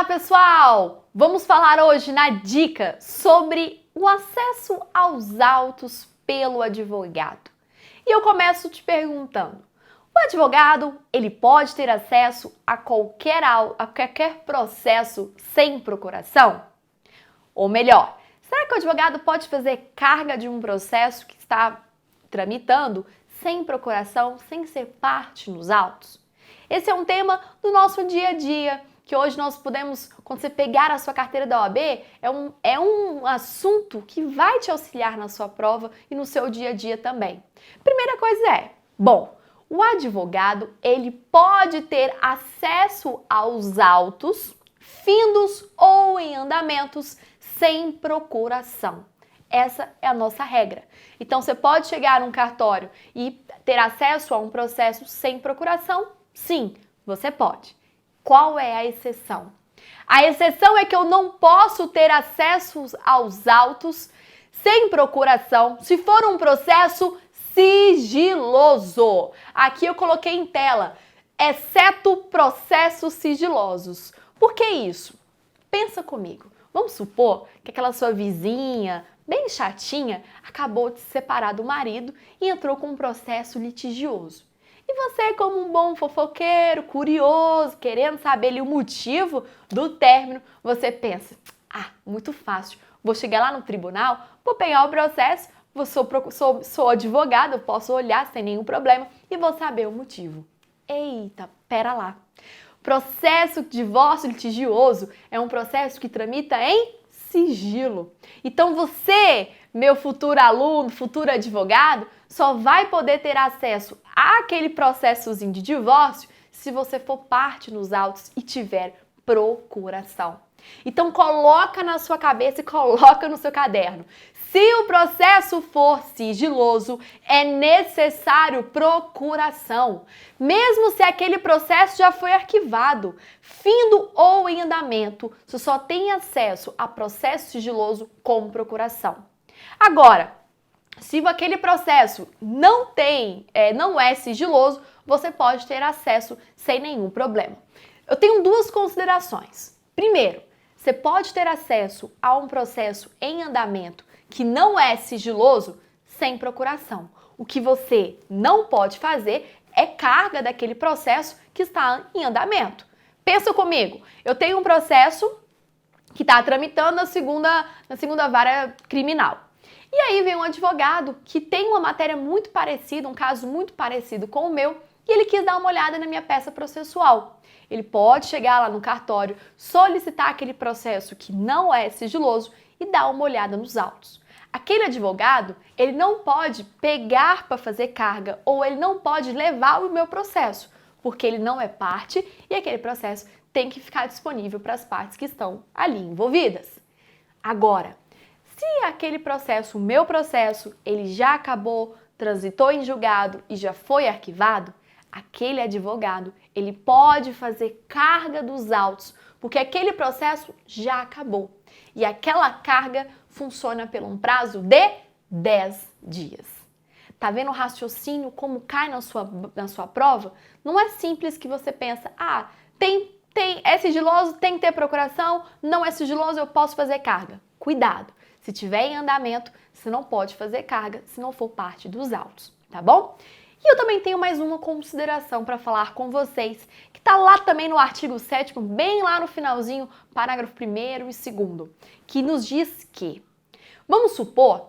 pessoal! Vamos falar hoje na dica sobre o acesso aos autos pelo advogado. E eu começo te perguntando: o advogado, ele pode ter acesso a qualquer processo sem procuração? Ou melhor, será que o advogado pode fazer carga de um processo que está tramitando sem procuração, sem ser parte nos autos? Esse é um tema do nosso dia a dia, que hoje nós podemos, quando você pegar a sua carteira da OAB, é um assunto que vai te auxiliar na sua prova e no seu dia a dia também. Primeira coisa o advogado, ele pode ter acesso aos autos, findos ou em andamentos sem procuração. Essa é a nossa regra. Então, você pode chegar num cartório e ter acesso a um processo sem procuração? Sim, você pode. Qual é a exceção? A exceção é que eu não posso ter acesso aos autos sem procuração se for um processo sigiloso. Aqui eu coloquei em tela, exceto processos sigilosos. Por que isso? Pensa comigo. Vamos supor que aquela sua vizinha, bem chatinha, acabou de se separar do marido e entrou com um processo litigioso. E você, como um bom fofoqueiro, curioso, querendo saber ali o motivo do término, você pensa, muito fácil, vou chegar lá no tribunal, vou pegar o processo, sou advogado, eu posso olhar sem nenhum problema e vou saber o motivo. Eita, pera lá. Processo de divórcio litigioso é um processo que tramita em sigilo. Então você, meu futuro aluno, futuro advogado, só vai poder ter acesso àquele processozinho de divórcio se você for parte nos autos e tiver procuração. Então coloca na sua cabeça e coloca no seu caderno. Se o processo for sigiloso, é necessário procuração, mesmo se aquele processo já foi arquivado, findo ou em andamento, você só tem acesso a processo sigiloso com procuração. Agora, se aquele processo não é sigiloso, você pode ter acesso sem nenhum problema. Eu tenho duas considerações. Primeiro, você pode ter acesso a um processo em andamento que não é sigiloso sem procuração. O que você não pode fazer é carga daquele processo que está em andamento. Pensa comigo, eu tenho um processo que está tramitando na segunda vara criminal. E aí vem um advogado que tem uma matéria muito parecida, um caso muito parecido com o meu, e ele quis dar uma olhada na minha peça processual. Ele pode chegar lá no cartório, solicitar aquele processo que não é sigiloso e dar uma olhada nos autos. Aquele advogado, ele não pode pegar para fazer carga ou ele não pode levar o meu processo, porque ele não é parte e aquele processo tem que ficar disponível para as partes que estão ali envolvidas. Agora, se aquele processo, o meu processo, ele já acabou, transitou em julgado e já foi arquivado, aquele advogado, ele pode fazer carga dos autos, porque aquele processo já acabou. E aquela carga funciona por um prazo de 10 dias. Tá vendo o raciocínio como cai na sua prova? Não é simples que você pensa, é sigiloso, tem que ter procuração, não é sigiloso, eu posso fazer carga. Cuidado! Se tiver em andamento, você não pode fazer carga se não for parte dos autos, tá bom? E eu também tenho mais uma consideração para falar com vocês, que está lá também no artigo 7º, bem lá no finalzinho, parágrafo 1º e 2º, que nos diz que, vamos supor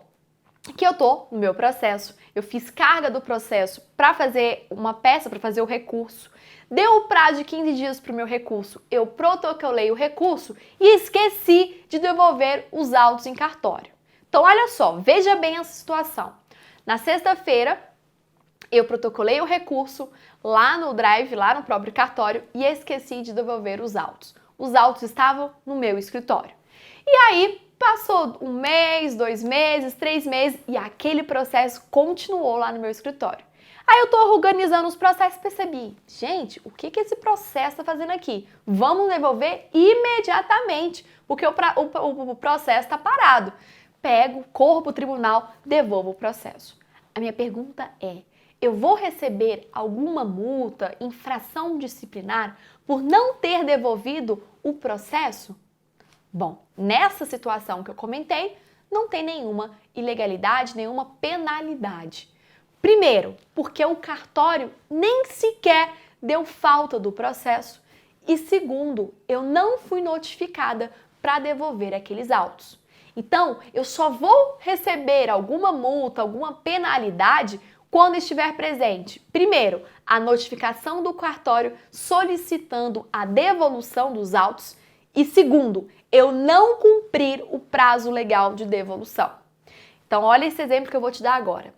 que eu tô no meu processo, eu fiz carga do processo para fazer uma peça, para fazer o recurso, deu o prazo de 15 dias para o meu recurso, eu protocolei o recurso e esqueci de devolver os autos em cartório. Então, olha só, veja bem essa situação. Na sexta-feira, eu protocolei o recurso lá no Drive, lá no próprio cartório e esqueci de devolver os autos. Os autos estavam no meu escritório. E aí, passou 1 mês, 2 meses, 3 meses e aquele processo continuou lá no meu escritório. Aí eu tô organizando os processos e percebi, gente, o que esse processo está fazendo aqui? Vamos devolver imediatamente, porque o processo está parado. Pego, corro para o tribunal, devolvo o processo. A minha pergunta é, eu vou receber alguma multa, infração disciplinar por não ter devolvido o processo? Bom, nessa situação que eu comentei, não tem nenhuma ilegalidade, nenhuma penalidade. Primeiro, porque o cartório nem sequer deu falta do processo. E segundo, eu não fui notificada para devolver aqueles autos. Então, eu só vou receber alguma multa, alguma penalidade quando estiver presente, primeiro, a notificação do cartório solicitando a devolução dos autos e segundo, eu não cumprir o prazo legal de devolução. Então, olha esse exemplo que eu vou te dar agora.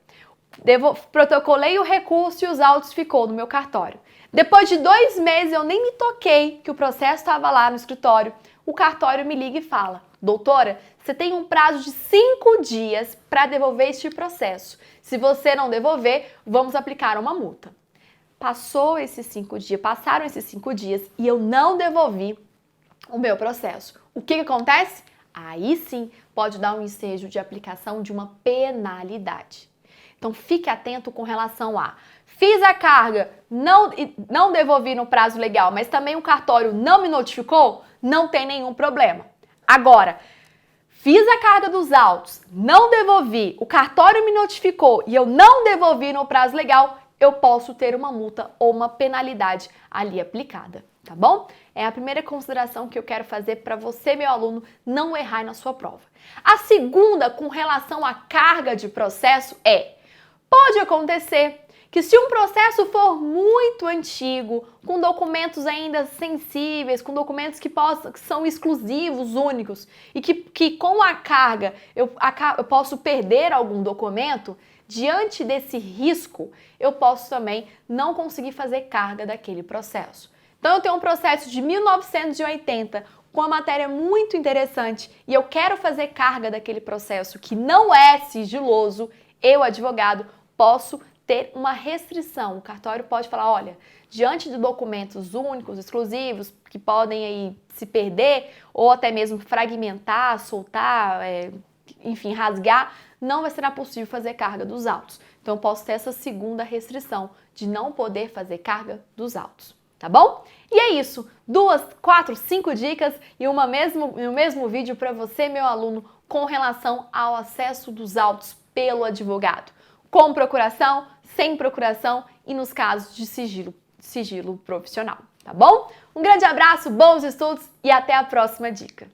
Protocolei o recurso e os autos ficou no meu cartório. Depois de 2 meses, eu nem me toquei que o processo estava lá no escritório. O cartório me liga e fala: doutora, você tem um prazo de 5 dias para devolver este processo. Se você não devolver, vamos aplicar uma multa. Passaram esses 5 dias e eu não devolvi o meu processo. O que acontece? Aí sim pode dar um ensejo de aplicação de uma penalidade. Então fique atento com relação a fiz a carga, não devolvi no prazo legal, mas também o cartório não me notificou, não tem nenhum problema. Agora, fiz a carga dos autos, não devolvi, o cartório me notificou e eu não devolvi no prazo legal, eu posso ter uma multa ou uma penalidade ali aplicada, tá bom? É a primeira consideração que eu quero fazer para você, meu aluno, não errar na sua prova. A segunda, com relação à carga de processo, pode acontecer que se um processo for muito antigo, com documentos ainda sensíveis, com documentos que são exclusivos, únicos, e que com a carga eu posso perder algum documento, diante desse risco, eu posso também não conseguir fazer carga daquele processo. Então, eu tenho um processo de 1980 com uma matéria muito interessante e eu quero fazer carga daquele processo que não é sigiloso, eu, advogado, posso ter uma restrição. O cartório pode falar, olha, diante de documentos únicos, exclusivos, que podem aí se perder ou até mesmo fragmentar, soltar, enfim, rasgar, não será possível fazer carga dos autos. Então, eu posso ter essa segunda restrição de não poder fazer carga dos autos, tá bom? E é isso, 2, 4, 5 dicas e o mesmo vídeo para você, meu aluno, com relação ao acesso dos autos pelo advogado. Com procuração, sem procuração e nos casos de sigilo profissional, tá bom? Um grande abraço, bons estudos e até a próxima dica!